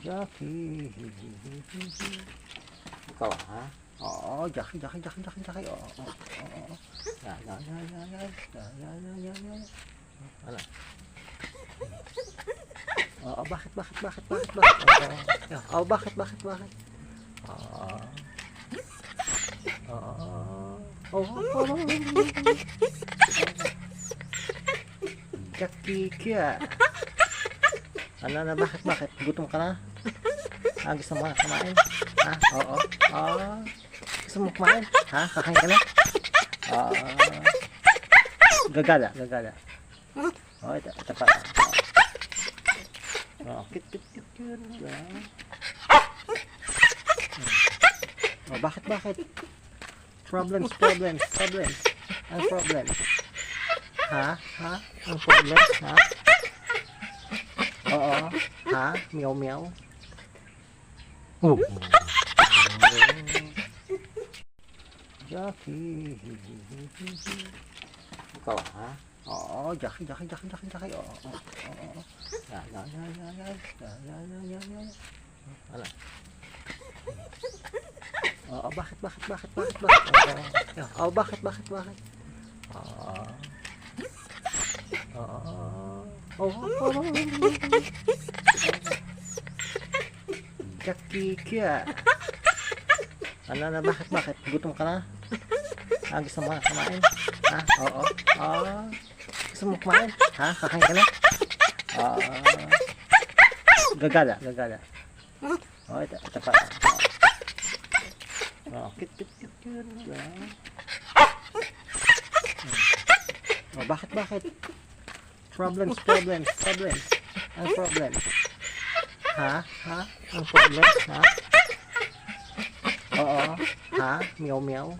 Jackie. Ikaw ha? Oo, Jackie. Oo. Yan. Ano? Oo, bakit? Oo, bakit? Jackie ka. Ano na, bakit? Gutom ka na? Gusto mo kumain? Ha? Oo. Gusto mo kumain? Ha? Kakain ka na? Gagala. Ito pa. Kit. Bakit? Problems. Ang problem? Ha? Ang problem? Ha? Oo. Ha? Meow. Jackie. Ikaw ha? Oo, Jackie. Oo. Yan. Ano? Oo, bakit? Oo, bakit? Jackie ka. Ano na, bakit? Gutom ka na? Gusto mo kumain? Ha? Oo. Gusto mo kumain? Ha? Kakain ka na? Gagala. Ito pa. Kit. Bakit? Problems. Ang problem? Ha? Ang problem? Ha? Oo. Ha? Meow.